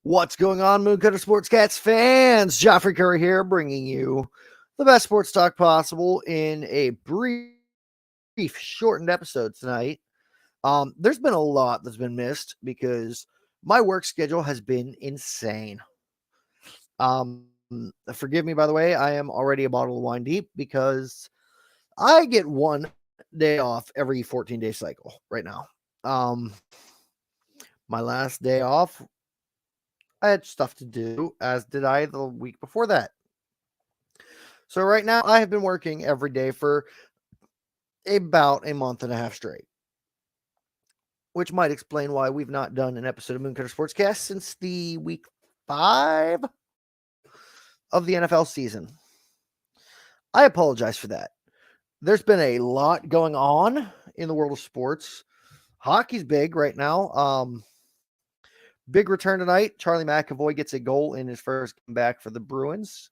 What's going on, MoonCutter SportsCast fans? Geoffrey Curry here, bringing you the best sports talk possible in a brief, shortened episode tonight. There's been a lot that's been missed because my work schedule has been insane. Forgive me, by the way, I am already a bottle of wine deep because I get one day off every 14-day cycle right now. My last day off, I had stuff to do, as did I the week before that. So right now, I have been working every day for about a month and a half straight, which might explain why we've not done an episode of MoonCutter SportsCast since the week 5 of the NFL season. I apologize for that. There's been a lot going on in the world of sports. Hockey's big right now. Big return tonight. Charlie McAvoy gets a goal in his first game back for the Bruins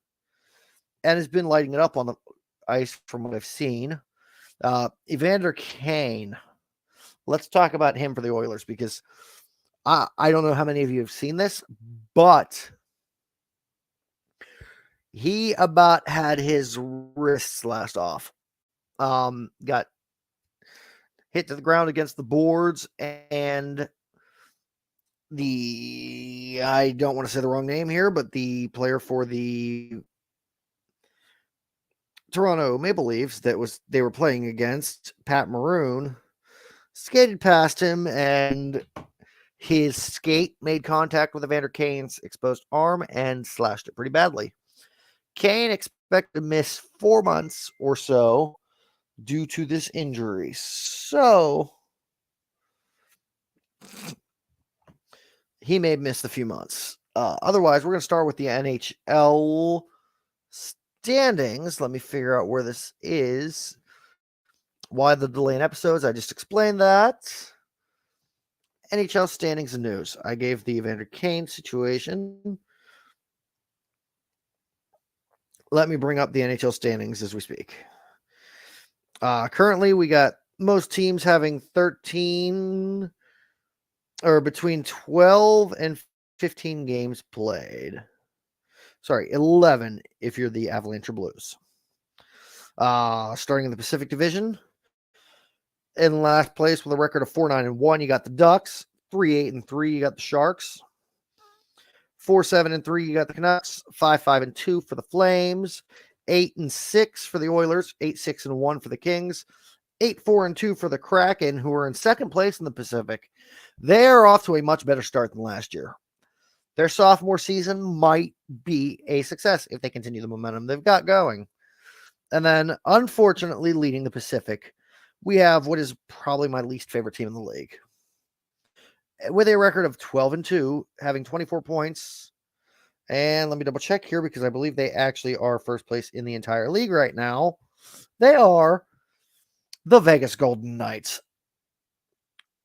and has been lighting it up on the ice from what I've seen. Evander Kane. Let's talk about him for the Oilers because I don't know how many of you have seen this, but he about had his wrist slashed off. Got hit to the ground against the boards, and I don't want to say the wrong name here, but the player for the Toronto Maple Leafs they were playing against, Pat Maroon, skated past him, and his skate made contact with Evander Kane's exposed arm and slashed it pretty badly. Kane expected to miss 4 months or so due to this injury. So he may miss a few months. Otherwise, we're going to start with the NHL standings. Let me figure out where this is. Why the delay in episodes? I just explained that. NHL standings and news. I gave the Evander Kane situation. Let me bring up the NHL standings as we speak. Currently, we got most teams having 13 or between 12 and 15 games played. Sorry, 11 if you're the Avalanche or Blues. Starting in the Pacific Division, in last place with a record of 4-9-1, you got the Ducks. 3-8-3, you got the Sharks. 4-7-3, you got the Canucks. 5-5-2 for the Flames. 8-6 for the Oilers. 8-6-1 for the Kings. 8-4-2 for the Kraken, who are in second place in the Pacific. They are off to a much better start than last year. Their sophomore season might be a success if they continue the momentum they've got going. And then, unfortunately, leading the Pacific, we have what is probably my least favorite team in the league. With a record of 12-2, having 24 points. And let me double check here because I believe they actually are first place in the entire league right now. They are the Vegas Golden Knights.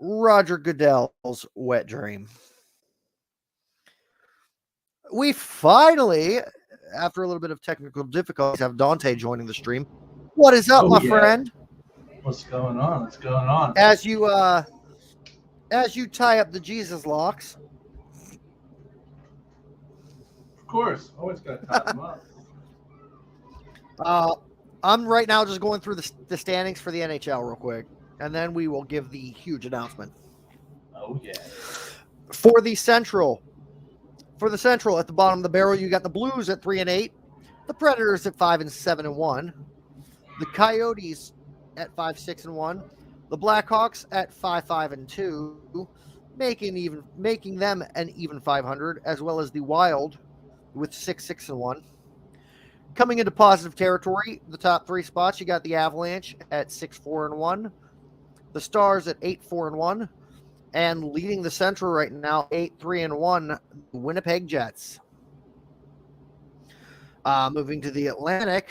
Roger Goodell's wet dream. We finally, after a little bit of technical difficulties, have Dante joining the stream. What is up, my friend? What's going on? What's going on? As you tie up the Jesus locks. Of course, always got to tie them up. I'm right now just going through the standings for the NHL real quick, and then we will give the huge announcement. Oh yeah. For the Central, at the bottom of the barrel, you got the Blues at 3-8, the Predators at 5-7-1, the Coyotes at 5-6-1, the Blackhawks at 5-5-2, making them an even 500, as well as the Wild with 6-6-1. Coming into positive territory, the top 3 spots, you got the Avalanche at 6-4-1, the Stars at 8-4-1, and leading the Central right now, 8-3-1, Winnipeg Jets. Moving to the Atlantic,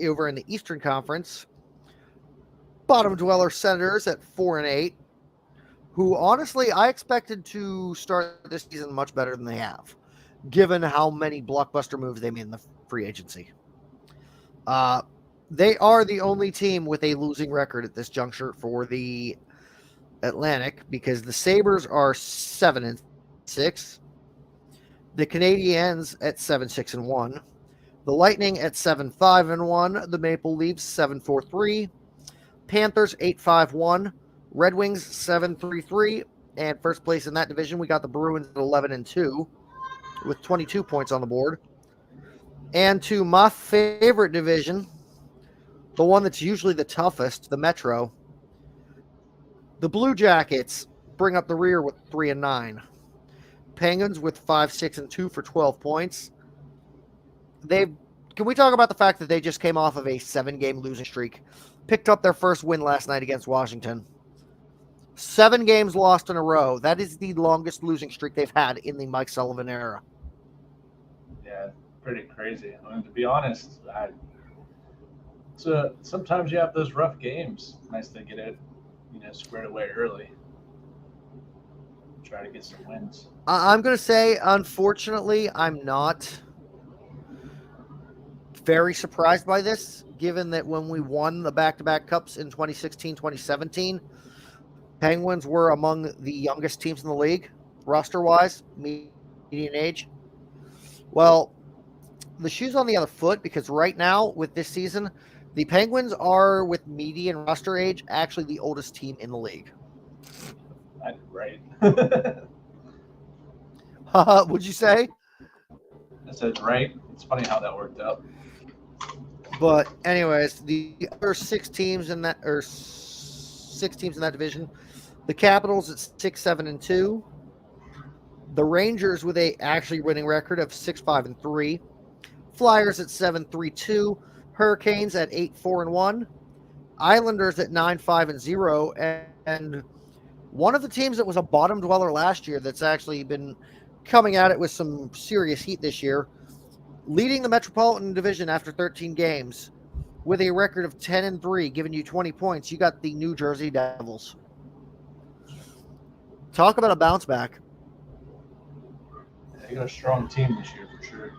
over in the Eastern Conference, bottom dweller Senators at 4-8, who honestly I expected to start this season much better than they have, given how many blockbuster moves they made in the free agency. They are the only team with a losing record at this juncture for the Atlantic because the Sabres are 7-6. The Canadiens at 7-6-1. The Lightning at 7-5-1. The Maple Leafs 7-4-3. Panthers 8-5-1. Red Wings 7-3-3. And first place in that division, we got the Bruins at 11-2 with 22 points on the board. And to my favorite division, the one that's usually the toughest, the Metro, the Blue Jackets bring up the rear with 3-9. Penguins with 5-6-2 for 12 points. Can we talk about the fact that they just came off of a 7-game losing streak? Picked up their first win last night against Washington. 7 games lost in a row. That is the longest losing streak they've had in the Mike Sullivan era. Yeah, pretty crazy. I mean, to be honest, so sometimes you have those rough games. Nice to get it, squared away early. Try to get some wins. I'm going to say, unfortunately, I'm not very surprised by this, given that when we won the back-to-back cups in 2016, 2017, Penguins were among the youngest teams in the league, roster-wise, median age. Well, the shoe's on the other foot, because right now, with this season, the Penguins are, with median roster age, actually the oldest team in the league. Right. Would you say? I said right. It's funny how that worked out. But anyways, the other 6 teams in that division, the Capitals at 6-7-2, the Rangers with a actually winning record of 6-5-3, Flyers at 7-3-2, Hurricanes at 8-4-1, Islanders at 9-5-0, and one of the teams that was a bottom dweller last year that's actually been coming at it with some serious heat this year, leading the Metropolitan Division after 13 games with a record of 10-3, giving you 20 points. You got the New Jersey Devils. Talk about a bounce back. Yeah, you got a strong team this year for sure.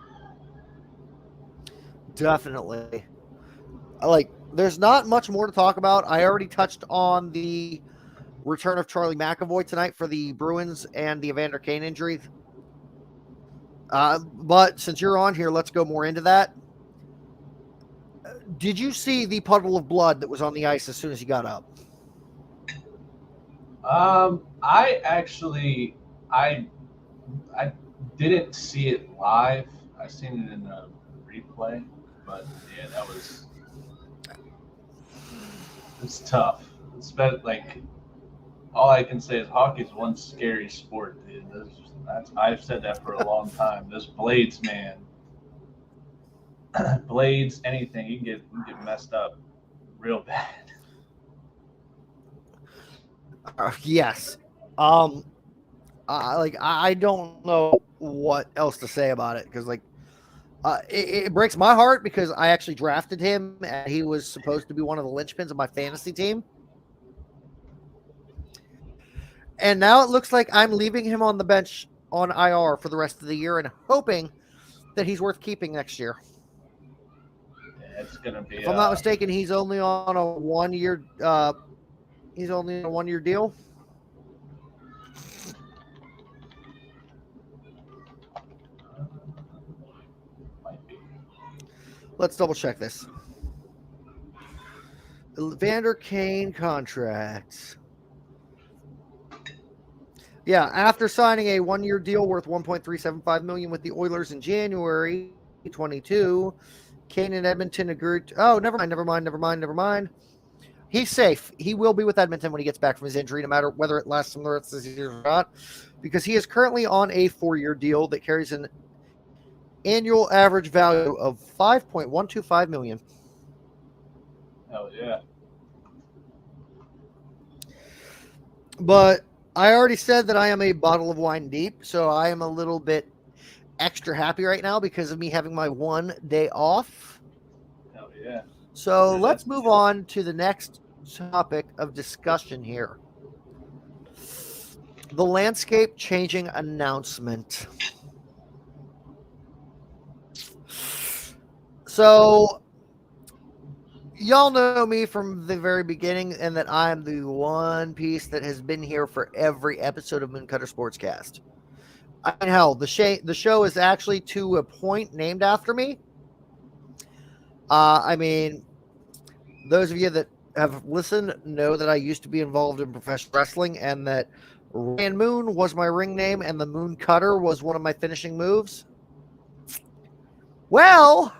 Definitely. There's not much more to talk about. I already touched on the return of Charlie McAvoy tonight for the Bruins and the Evander Kane injury. But since you're on here, let's go more into that. Did you see the puddle of blood that was on the ice as soon as he got up? I didn't see it live. I seen it in a replay, but yeah, it's tough. It's been all I can say is hockey's one scary sport, dude. I've said that for a long time. Those blades, man. Blades, anything, you can get messed up real bad. Yes. I don't know what else to say about it, because it breaks my heart, because I actually drafted him and he was supposed to be one of the linchpins of my fantasy team. And now it looks like I'm leaving him on the bench on IR for the rest of the year and hoping that he's worth keeping next year. Yeah, it's gonna be. If I'm not mistaken, he's only on a 1-year. He's only on a 1-year deal. Might be. Let's double check this. Evander Kane contracts. Yeah, after signing a 1-year deal worth $1.375 million with the Oilers in January 2022, Kane and Edmonton agreed. Oh, never mind. He's safe. He will be with Edmonton when he gets back from his injury, no matter whether it lasts from the rest of the season or not, because he is currently on a 4-year deal that carries an annual average value of $5.125 million. Hell yeah. But I already said that I am a bottle of wine deep, so I am a little bit extra happy right now because of me having my 1 day off. Hell yeah. So let's move on to the next topic of discussion here. The landscape changing announcement. So y'all know me from the very beginning, and that I am the one piece that has been here for every episode of MoonCutter SportsCast. I mean, hell, the show is actually to a point named after me. I mean, those of you that have listened know that I used to be involved in professional wrestling, and that Ryan Moon was my ring name, and the MoonCutter was one of my finishing moves. Well,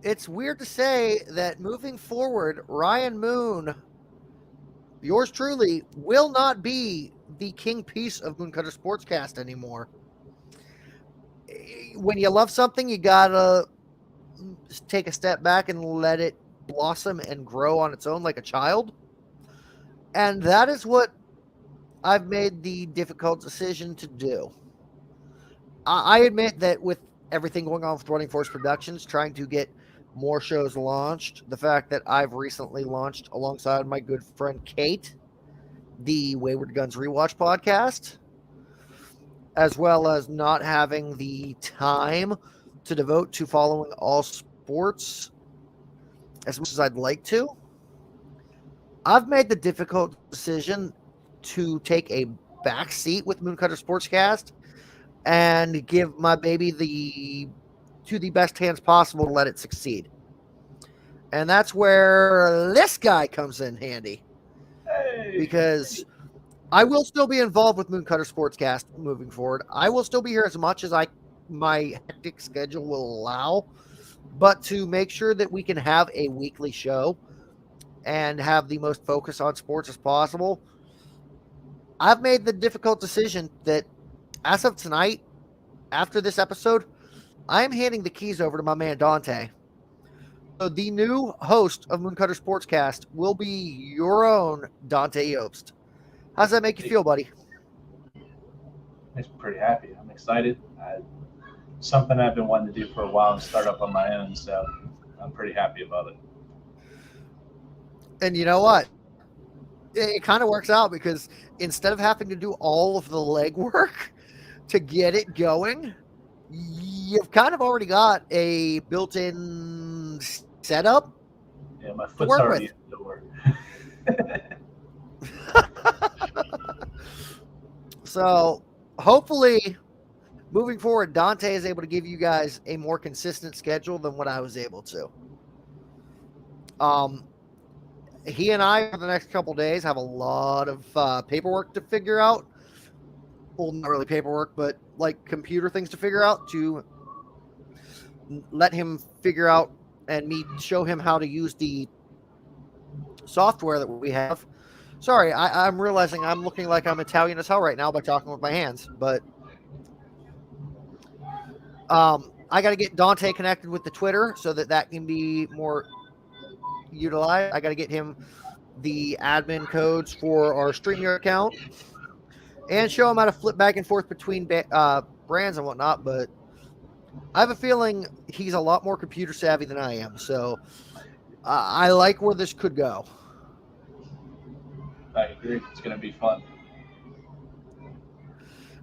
it's weird to say that moving forward, Ryan Moon, yours truly, will not be the king piece of MoonCutter Sportscast anymore. When you love something, you gotta take a step back and let it blossom and grow on its own like a child. And that is what I've made the difficult decision to do. I admit that with everything going on with RunningForce Productions, trying to get more shows launched, the fact that I've recently launched alongside my good friend Kate, the Wayward Guns Rewatch podcast, as well as not having the time to devote to following all sports as much as I'd like to, I've made the difficult decision to take a back seat with MoonCutter Sportscast and give my baby the best hands possible to let it succeed. And that's where this guy comes in handy. Hey. Because I will still be involved with MoonCutter Sportscast moving forward. I will still be here as much as my hectic schedule will allow, but to make sure that we can have a weekly show and have the most focus on sports as possible, I've made the difficult decision that as of tonight, after this episode, I am handing the keys over to my man Dante. So the new host of MoonCutter Sportscast will be your own Dante Yobst. How's that make you feel, buddy? Makes me pretty happy. I'm excited. Something I've been wanting to do for a while and start up on my own, so I'm pretty happy about it. And you know what? It kind of works out because instead of having to do all of the legwork to get it going, you've kind of already got a built-in setup. Yeah, my foot's already in the door. So hopefully moving forward, Dante is able to give you guys a more consistent schedule than what I was able to. He and I, for the next couple days, have a lot of paperwork to figure out. Well, not really paperwork, but like computer things to figure out to let him figure out and me show him how to use the software that we have. Sorry, I'm realizing I'm looking like I'm Italian as hell right now by talking with my hands, but I got to get Dante connected with the Twitter so that can be more utilized. I got to get him the admin codes for our StreamYard account and show him how to flip back and forth between brands and whatnot. But I have a feeling he's a lot more computer savvy than I am, so I like where this could go. I agree. It's going to be fun.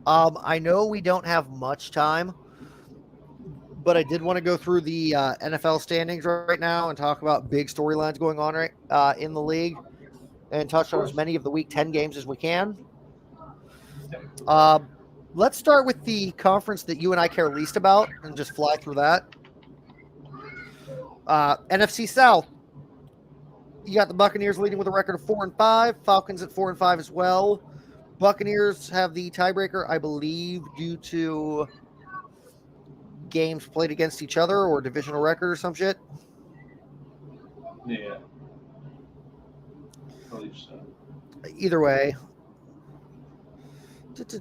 I know we don't have much time, but I did want to go through the NFL standings right now and talk about big storylines going on in the league and touch on as many of the Week 10 games as we can. Let's start with the conference that you and I care least about and just fly through that. NFC South. You got the Buccaneers leading with a record of 4-5. Falcons at 4-5 as well. Buccaneers have the tiebreaker, I believe, due to games played against each other or divisional record or some shit. Yeah. I believe so. Either way. Saints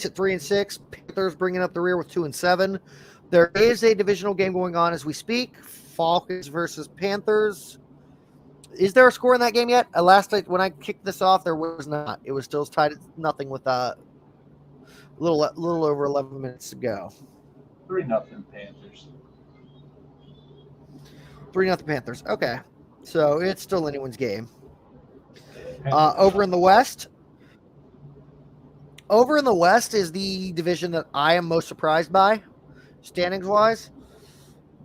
at 3-6. Panthers bringing up the rear with 2-7. There is a divisional game going on as we speak. Falcons versus Panthers. Is there a score in that game yet? Last night when I kicked this off, there was not. It was still tied at nothing with a little over 11 minutes to go. 3-0 Panthers. 3-0 Panthers. Okay, so it's still anyone's game. Over in the West. Over in the West is the division that I am most surprised by, standings wise,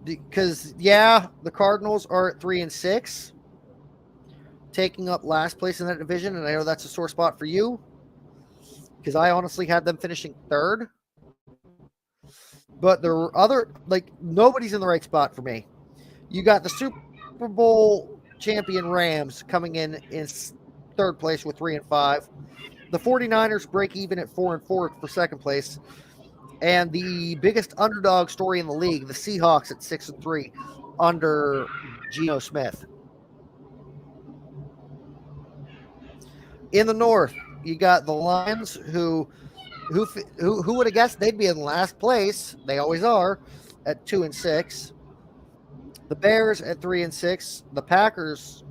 because the Cardinals are at 3-6. taking up last place in that division, and I know that's a sore spot for you because I honestly had them finishing third. But there were nobody's in the right spot for me. You got the Super Bowl champion Rams coming in third place with 3-5. The 49ers break even at 4-4 for second place. And the biggest underdog story in the league, the Seahawks at 6-3 under Geno Smith. In the North, you got the Lions, who would have guessed they'd be in last place? They always are, at 2-6. The Bears at 3-6. The Packers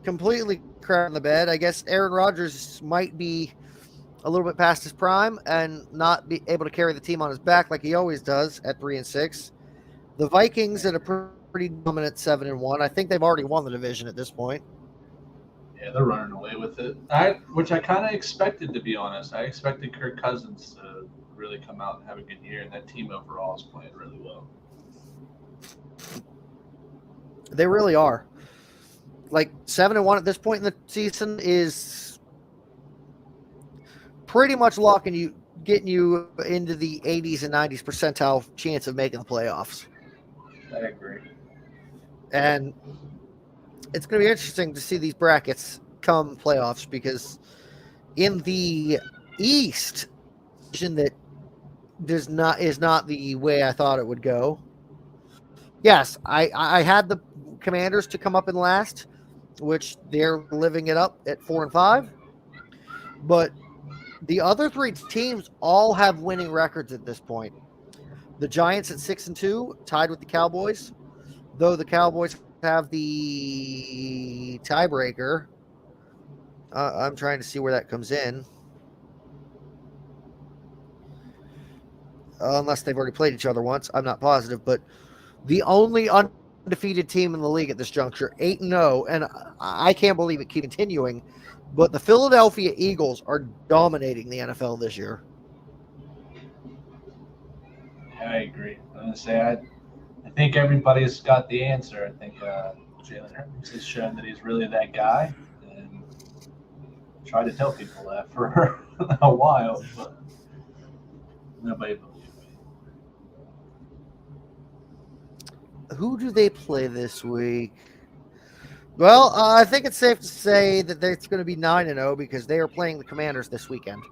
completely crap in the bed. I guess Aaron Rodgers might be a little bit past his prime and not be able to carry the team on his back like he always does at 3-6. The Vikings at a pretty dominant 7-1. I think they've already won the division at this point. Yeah, they're running away with it. Which I kind of expected, to be honest. I expected Kirk Cousins to really come out and have a good year, and that team overall is playing really well. They really are. Like 7-1 at this point in the season is pretty much getting you into the 80s and 90s percentile chance of making the playoffs. I agree. And it's going to be interesting to see these brackets come playoffs because in the East, that is not the way I thought it would go. Yes, I had the Commanders to come up in last, which they're living it up at 4-5. But the other three teams all have winning records at this point. The Giants at 6-2, tied with the Cowboys, though the Cowboys have the tiebreaker. I'm trying to see where that comes in. Unless they've already played each other once. I'm not positive, but the only undefeated team in the league at this juncture, 8-0, and I can't believe it keeps continuing, but the Philadelphia Eagles are dominating the NFL this year. I agree. I'm going to say I think everybody's got the answer. I think Jalen Hurts has shown that he's really that guy, and I tried to tell people that for a while, but nobody believed me. Who do they play this week? Well, I think it's safe to say that it's going to be 9-0 because they are playing the Commanders this weekend.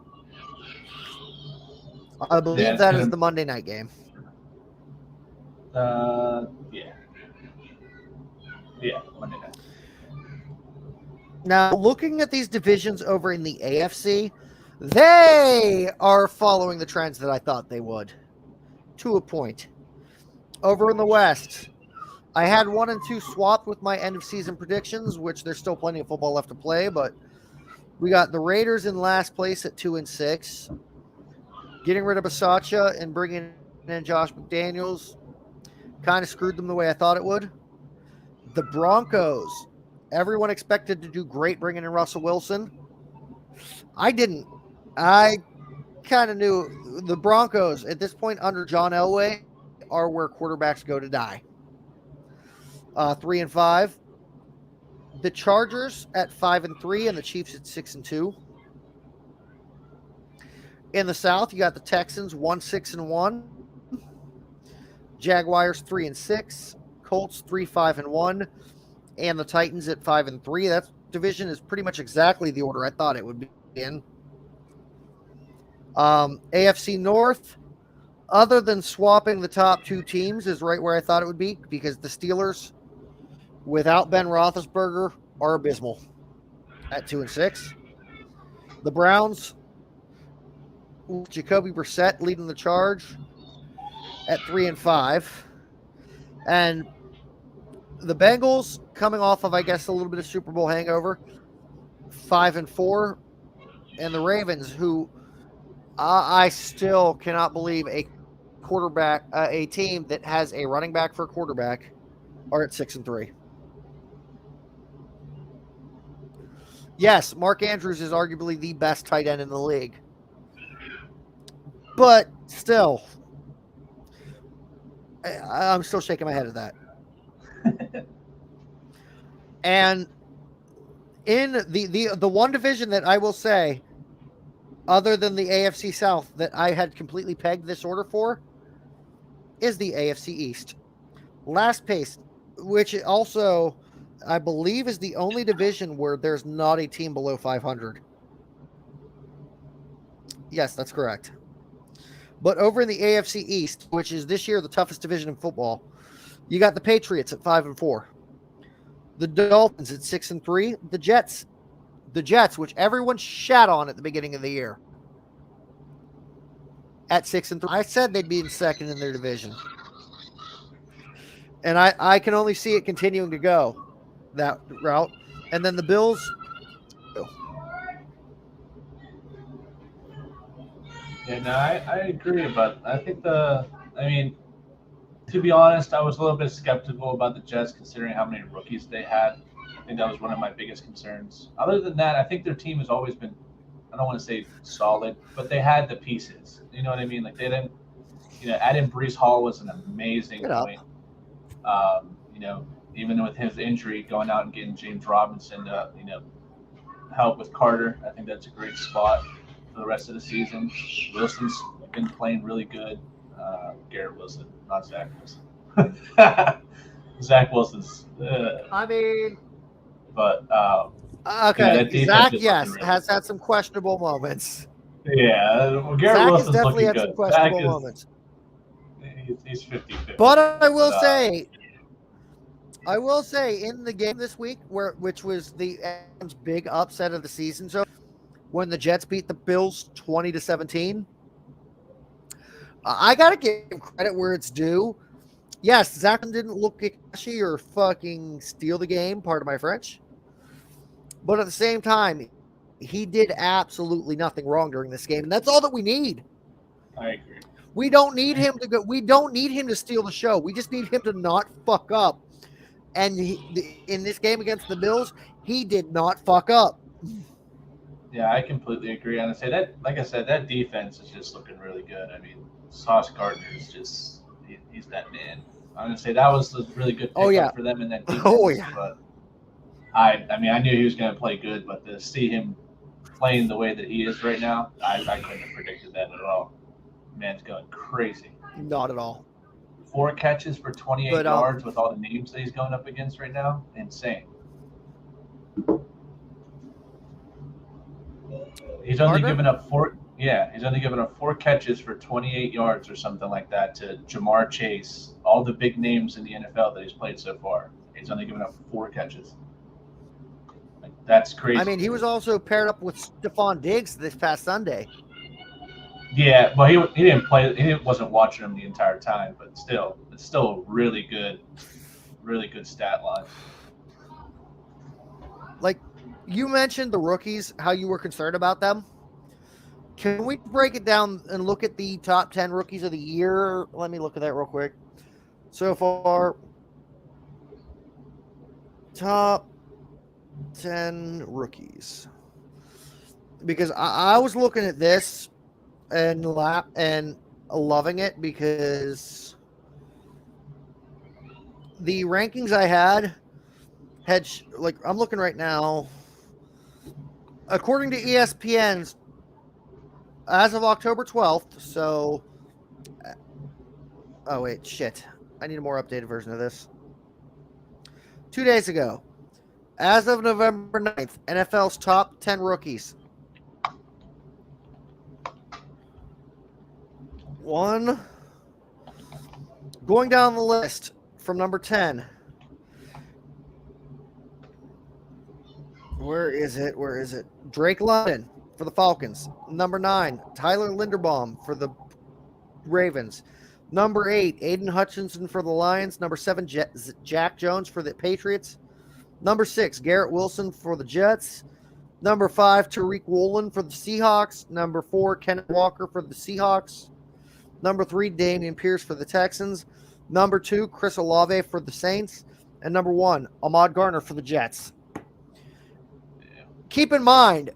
I believe that is the Monday night game. Yeah. Yeah, Monday night. Now, looking at these divisions over in the AFC, they are following the trends that I thought they would, to a point. Over in the West, I had 1 and 2 swapped with my end of season predictions, which there's still plenty of football left to play, but we got the Raiders in last place at 2-6. Getting rid of Bisaccia and bringing in Josh McDaniels kind of screwed them the way I thought it would. The Broncos, everyone expected to do great bringing in Russell Wilson. I didn't. I kind of knew the Broncos at this point under John Elway are where quarterbacks go to die. 3-5. The Chargers at 5-3 and the Chiefs at 6-2. In the South, you got the Texans 1-6-1. Jaguars 3-6, Colts 3-5-1, and the Titans at 5-3. That division is pretty much exactly the order I thought it would be in. AFC North, other than swapping the top 2 teams, is right where I thought it would be because the Steelers, without Ben Roethlisberger, are abysmal at 2-6. The Browns, with Jacoby Brissett leading the charge, at 3-5, and the Bengals coming off of, I guess, a little bit of Super Bowl hangover, 5-4, and the Ravens, who I still cannot believe a team that has a running back for a quarterback, are at 6-3. Yes, Mark Andrews is arguably the best tight end in the league, but still. I'm still shaking my head at that. And In the one division that I will say, other than the AFC South, that I had completely pegged this order for, is the AFC East. Last place, which also, I believe, is the only division where there's not a team below 500. Yes, that's correct. But over in the AFC East, which is this year the toughest division in football, you got the Patriots at 5-4, the Dolphins at 6-3, the Jets, which everyone shat on at the beginning of the year, at 6-3. I said they'd be in second in their division, and I can only see it continuing to go that route. And then the Bills. Yeah, no, I agree, but I think to be honest, I was a little bit skeptical about the Jets considering how many rookies they had. I think that was one of my biggest concerns. Other than that, I think their team has always been, I don't want to say solid, but they had the pieces. You know what I mean? Like they didn't, adding Brees Hall was an amazing point. Even with his injury, going out and getting James Robinson to, help with Carter, I think that's a great spot for the rest of the season. Wilson's been playing really good. Garrett Wilson, not Zach Wilson. Zach Wilson's. But okay, Zach, yes, really has had some questionable moments. Yeah, well, Garrett Zach Wilson's has definitely had some questionable moments. He's 50-50. But I will say, in the game this week, which was the big upset of the season, so when the Jets beat the Bills 20-17, I gotta give him credit where it's due. Yes, Zach didn't look flashy or fucking steal the game, pardon my French. But at the same time, he did absolutely nothing wrong during this game, and that's all that we need. I agree. We don't need him to go. We don't need him to steal the show. We just need him to not fuck up. And in this game against the Bills, he did not fuck up. Yeah, I completely agree. And I say that, like I said, that defense is just looking really good. I mean, Sauce Gardner is just he's that man. I'm gonna say that was a really good pickup for them in that defense. Oh yeah. But I knew he was gonna play good, but to see him playing the way that he is right now, I couldn't have predicted that at all. Man's going crazy. Not at all. 4 catches for 28 yards with all the names that he's going up against right now. Insane. He's only given up 4. Yeah, he's only given up 4 catches for 28 yards or something like that to Jamar Chase. All the big names in the NFL that he's played so far. He's only given up 4 catches. Like, that's crazy. I mean, he was also paired up with Stephon Diggs this past Sunday. Yeah, but he didn't play. He wasn't watching him the entire time. But still, it's still a really good stat line. Like you mentioned, the rookies, how you were concerned about them. Can we break it down and look at the top 10 rookies of the year? Let me look at that real quick. So far, top 10 rookies. Because I was looking at this and loving it because the rankings I had like I'm looking right now. According to ESPN's, as of October 12th, so oh wait, shit. I need a more updated version of this. 2 days ago, as of November 9th, NFL's top 10 rookies. Going down the list from number 10. Where is it? Drake London for the Falcons. Number 9, Tyler Linderbaum for the Ravens. Number 8, Aiden Hutchinson for the Lions. Number 7, Jack Jones for the Patriots. Number 6, Garrett Wilson for the Jets. Number 5, Tariq Woolen for the Seahawks. Number 4, Kenneth Walker for the Seahawks. Number 3, Dameon Pierce for the Texans. Number 2, Chris Olave for the Saints. And number 1, Ahmad Garner for the Jets. Keep in mind,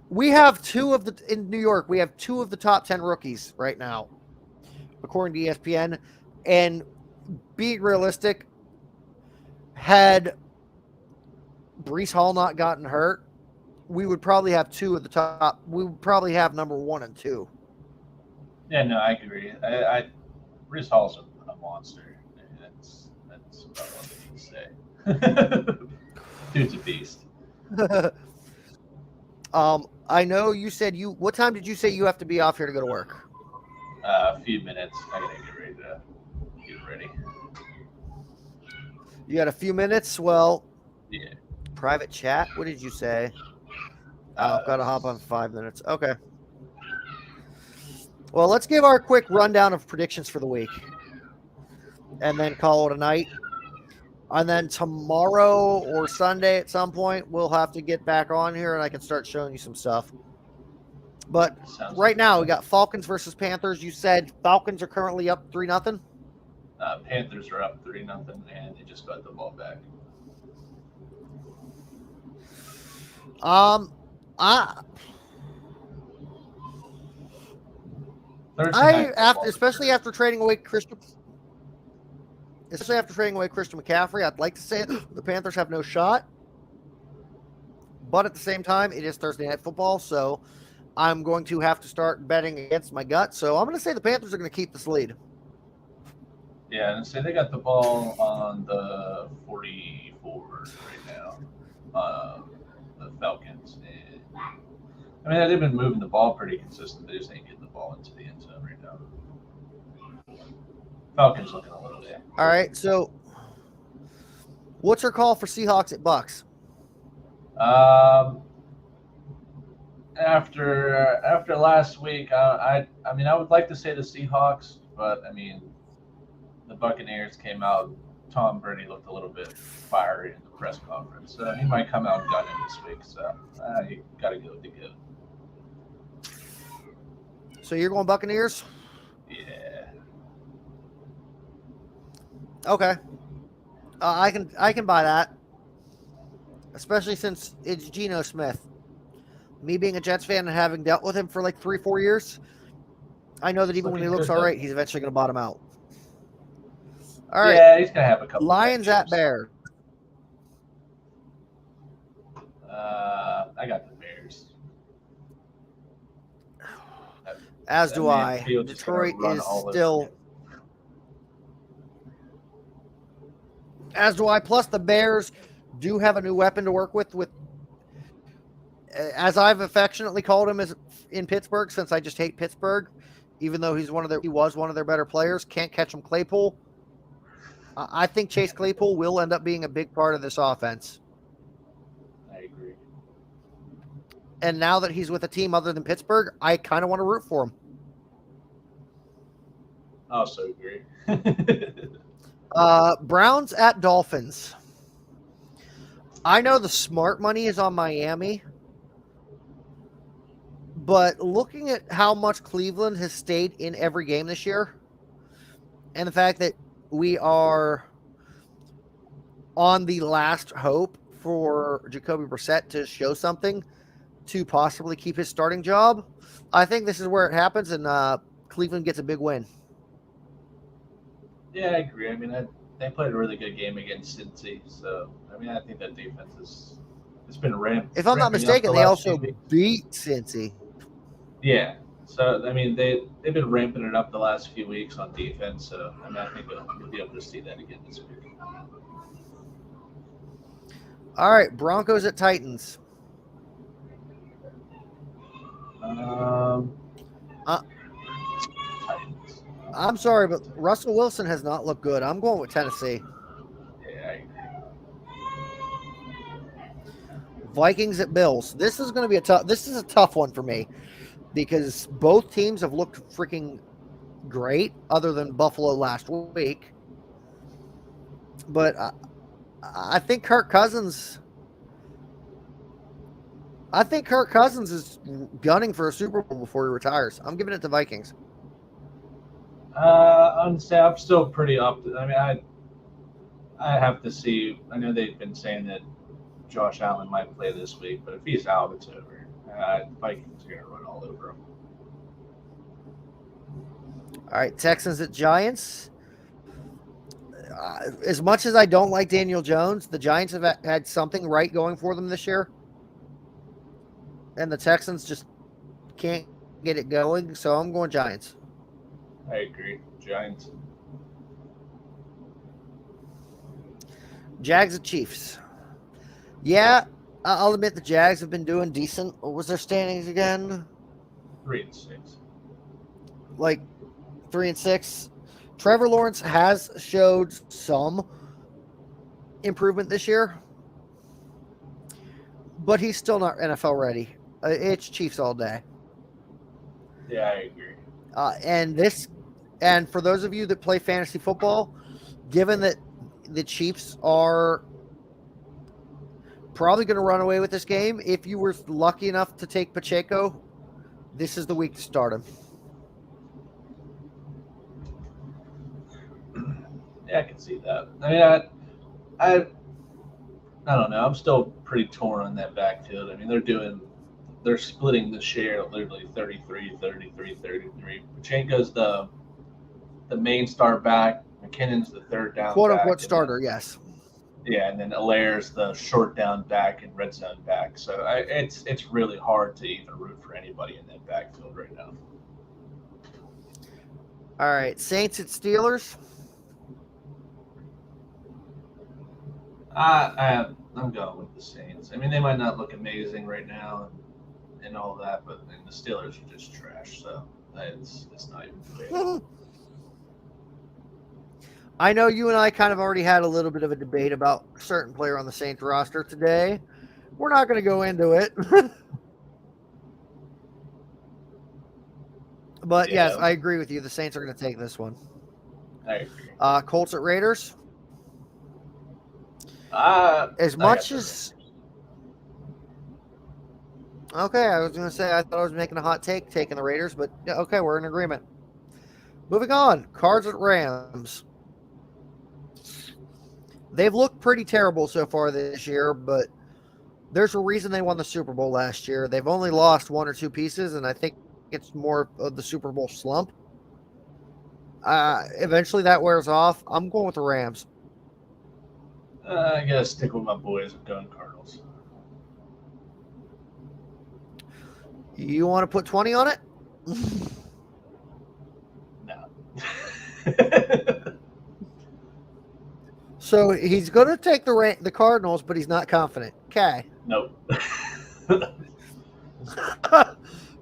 we have in New York, we have 2 of the top 10 rookies right now, according to ESPN. And being realistic, had Brees Hall not gotten hurt, we would probably have two of the top. We would probably have number 1 and 2. Yeah, no, I agree. Brees Hall's a monster. I mean, that's about all I need to say. Dude's a beast. I know you said what time did you say you have to be off here to go to work? A few minutes. I gotta get ready. You got a few minutes? Well, Yeah. private chat? What did you say? Gotta hop on 5 minutes. Okay. Well, let's give our quick rundown of predictions for the week. And then call it a night. And then tomorrow or Sunday at some point, we'll have to get back on here and I can start showing you some stuff. But right now, we got Falcons versus Panthers. You said Falcons are currently up 3-0. Panthers are up 3-0, and they just got the ball back. Especially after trading away Christian McCaffrey, I'd like to say the Panthers have no shot. But at the same time, it is Thursday Night Football, so I'm going to have to start betting against my gut. So I'm going to say the Panthers are going to keep this lead. Yeah, and say they got the ball on the 44 right now, the Falcons. And, I mean, they've been moving the ball pretty consistent. They just ain't getting the ball into the end zone right now. Falcons looking a little bit. All right, so what's your call for Seahawks at Bucks? After last week, I mean, I would like to say the Seahawks, but I mean, the Buccaneers came out. Tom Brady looked a little bit fiery in the press conference. He might come out gunning this week, so you got to go with the good. So you're going Buccaneers? Yeah. Okay. I can buy that, especially since it's Geno Smith. Me being a Jets fan and having dealt with him for like 3-4 years, I know that even when he looks all right, he's eventually going to bottom out. All right. Yeah, he's going to have a couple. Lions at Bears. I got the Bears. As do I. Detroit is still. As do I. Plus, the Bears do have a new weapon to work with. As I've affectionately called him, in Pittsburgh, since I just hate Pittsburgh, even though he was one of their better players. Can't catch him, Claypool. I think Chase Claypool will end up being a big part of this offense. I agree. And now that he's with a team other than Pittsburgh, I kind of want to root for him. I also agree. Browns at Dolphins. I know the smart money is on Miami, but looking at how much Cleveland has stayed in every game this year, and the fact that we are on the last hope for Jacoby Brissett to show something to possibly keep his starting job, I think this is where it happens, and Cleveland gets a big win. Yeah, I agree. I mean, they played a really good game against Cincy, so I mean, I think that defense it's been ramped. If I'm not mistaken, they also beat Cincy. Yeah, so I mean, they've been ramping it up the last few weeks on defense. So I mean, I think we'll be able to see that again this week. All right, Broncos at Titans. I'm sorry, but Russell Wilson has not looked good. I'm going with Tennessee. Yeah, I agree. Vikings at Bills. This is going to be a tough one for me because both teams have looked freaking great, other than Buffalo last week. But I think Kirk Cousins. Is gunning for a Super Bowl before he retires. I'm giving it to Vikings. I'm still pretty up. I mean, I have to see. I know they've been saying that Josh Allen might play this week, but if he's out, it's over. Vikings are going to run all over him. All right, Texans at Giants. As much as I don't like Daniel Jones, the Giants have had something right going for them this year. And the Texans just can't get it going. So I'm going Giants. I agree. Giants. Jags and Chiefs. Yeah, I'll admit the Jags have been doing decent. What was their standings again? 3-6. Like 3-6. Trevor Lawrence has showed some improvement this year, but he's still not NFL ready. It's Chiefs all day. Yeah, I agree. And for those of you that play fantasy football, given that the Chiefs are probably going to run away with this game, if you were lucky enough to take Pacheco, this is the week to start him. Yeah, I can see that. I mean, I don't know. I'm still pretty torn on that backfield. I mean, they're splitting the share literally 33, 33, 33. Pacheco's the main star back. McKinnon's the third down Quote back. unquote starter, yes. Yeah, and then Alaire's the short down back and red zone back. So it's really hard to even root for anybody in that backfield right now. All right, Saints at Steelers. I'm going with the Saints. I mean, they might not look amazing right now and all that, but the Steelers are just trash. So it's not even fair. I know you and I kind of already had a little bit of a debate about a certain player on the Saints roster today. We're not going to go into it. But yes, I agree with you. The Saints are going to take this one. I agree. Colts at Raiders. As much as okay, I was going to say I thought I was making a hot take taking the Raiders, but okay, we're in agreement. Moving on, Cards at Rams. They've looked pretty terrible so far this year, but there's a reason they won the Super Bowl last year. They've only lost one or two pieces, and I think it's more of the Super Bowl slump. Eventually that wears off. I'm going with the Rams. I gotta stick with my boys. I'm going Cardinals. You want to put 20 on it? No. So he's going to take the Cardinals, but he's not confident. Okay. Nope.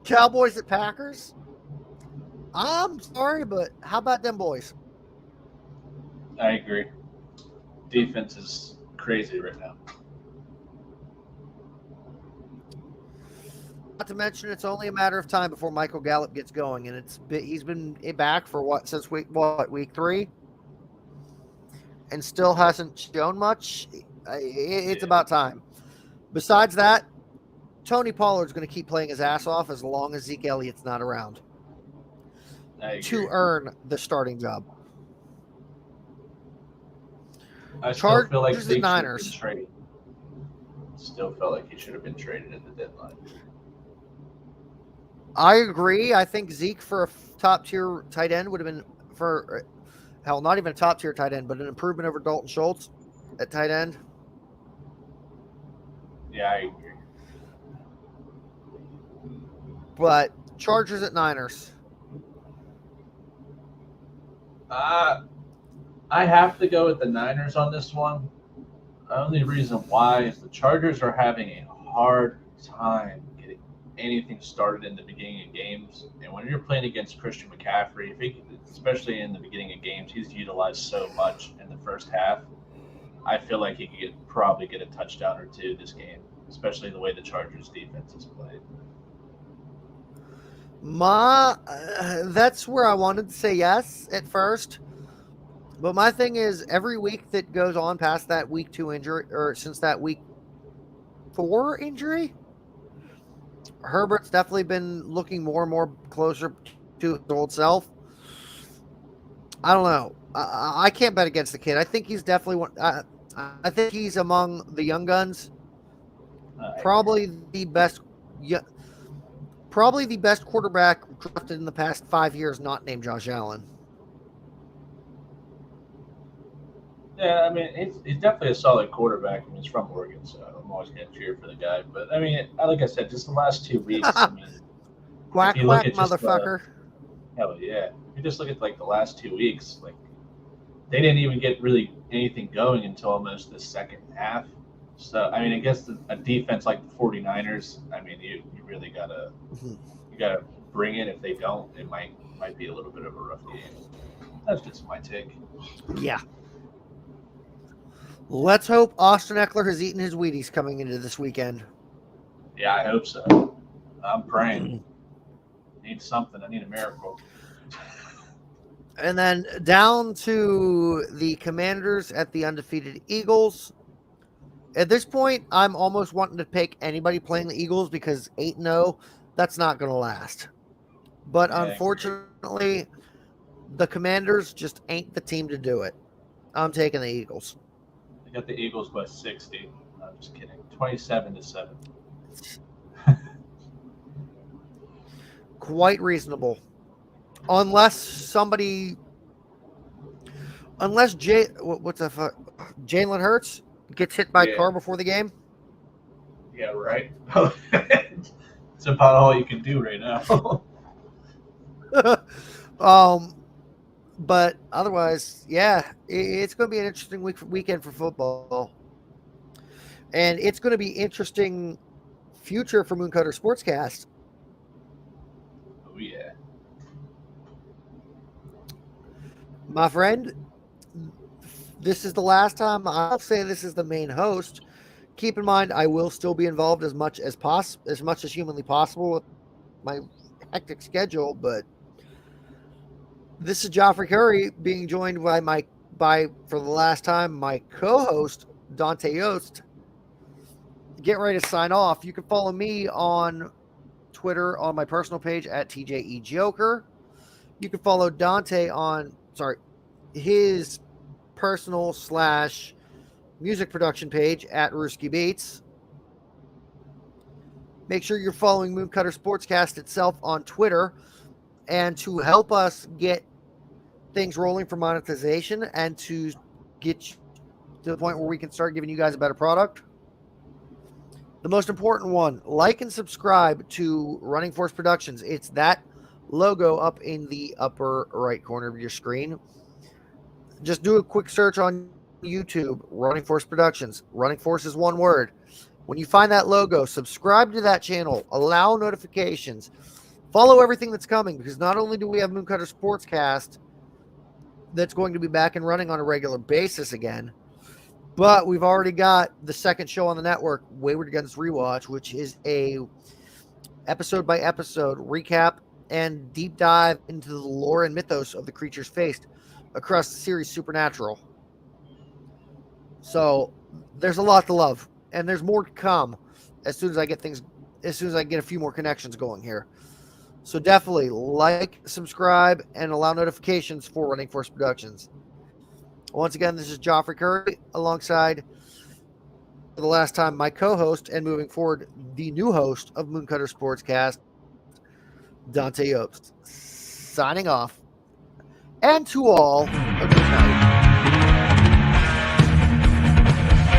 Cowboys at Packers? I'm sorry, but how about them boys? I agree. Defense is crazy right now. Not to mention, it's only a matter of time before Michael Gallup gets going, and he's been back for since week 3, and still hasn't shown much. It's about time. Besides that, Tony Pollard's going to keep playing his ass off as long as Zeke Elliott's not around to earn the starting job. I still feel like Zeke Niners. Should have been traded. Still felt like he should have been traded at the deadline. I agree. I think Zeke for a top-tier tight end would have been not even a top-tier tight end, but an improvement over Dalton Schultz at tight end. Yeah, I agree. But Chargers at Niners. I have to go with the Niners on this one. The only reason why is the Chargers are having a hard time getting anything started in the beginning of games. And when you're playing against Christian McCaffrey, especially in the beginning of games, he's utilized so much in the first half. I feel like he could probably get a touchdown or two this game, especially the way the Chargers defense is played. That's where I wanted to say yes at first. But my thing is, every week that goes on past that week 2 injury, or since that week 4 injury, Herbert's definitely been looking more and more closer to his old self. I don't know. I can't bet against the kid. I think he's definitely one. I think he's among the young guns. Probably the best quarterback drafted in the past 5 years, not named Josh Allen. Yeah, I mean, he's definitely a solid quarterback. I mean, he's from Oregon, so I'm always going to cheer for the guy. But, I mean, like I said, just the last 2 weeks, I mean, if Quack, you look quack, at just motherfucker. hell yeah, if you just look at, like, the last 2 weeks, like, they didn't even get really anything going until almost the second half. So, I mean, I guess a defense like the 49ers, I mean, you really you gotta bring it. If they don't, it might be a little bit of a rough game. That's just my take. Yeah. Let's hope Austin Eckler has eaten his Wheaties coming into this weekend. Yeah, I hope so. I'm praying. I need something. I need a miracle. And then down to the Commanders at the undefeated Eagles. At this point, I'm almost wanting to pick anybody playing the Eagles because 8-0, that's not going to last. But Yeah, I agree. unfortunately, the Commanders just ain't the team to do it. I'm taking the Eagles. I got the Eagles by 60. I'm just kidding. 27-7. Quite reasonable. Unless Jalen Hurts gets hit by a Yeah. car before the game. Yeah, right. It's about all you can do right now. But otherwise, yeah, it's going to be an interesting weekend for football, and it's going to be interesting future for MoonCutter SportsCast. Oh yeah. My friend, this is the last time I'll say this is the main host. Keep in mind, I will still be involved as much as humanly possible with my hectic schedule, but this is Geoffrey Curry being joined by for the last time my co-host Dante Yost. Get ready to sign off. You can follow me on Twitter on my personal page at TJEJoker. You can follow Dante on his personal / music production page at Ruski Beats. Make sure you're following MoonCutter Sportscast itself on Twitter. And to help us get things rolling for monetization and to get to the point where we can start giving you guys a better product, the most important one, like and subscribe to RunningForce Productions. It's that logo up in the upper right corner of your screen. Just do a quick search on YouTube, RunningForce Productions. RunningForce is one word. When you find that logo, subscribe to that channel, allow notifications, follow everything that's coming, because not only do we have MoonCutter Sportscast that's going to be back and running on a regular basis again, but we've already got the second show on the network, Wayward Guns Rewatch, which is a episode by episode recap and deep dive into the lore and mythos of the creatures faced across the series Supernatural. So there's a lot to love, and there's more to come as soon as I get a few more connections going here. So definitely like, subscribe, and allow notifications for RunningForce Productions. Once again, this is Geoffrey Curry alongside, for the last time, my co-host and moving forward, the new host of MoonCutter Sportscast, Dante Yost. Signing off. And to all,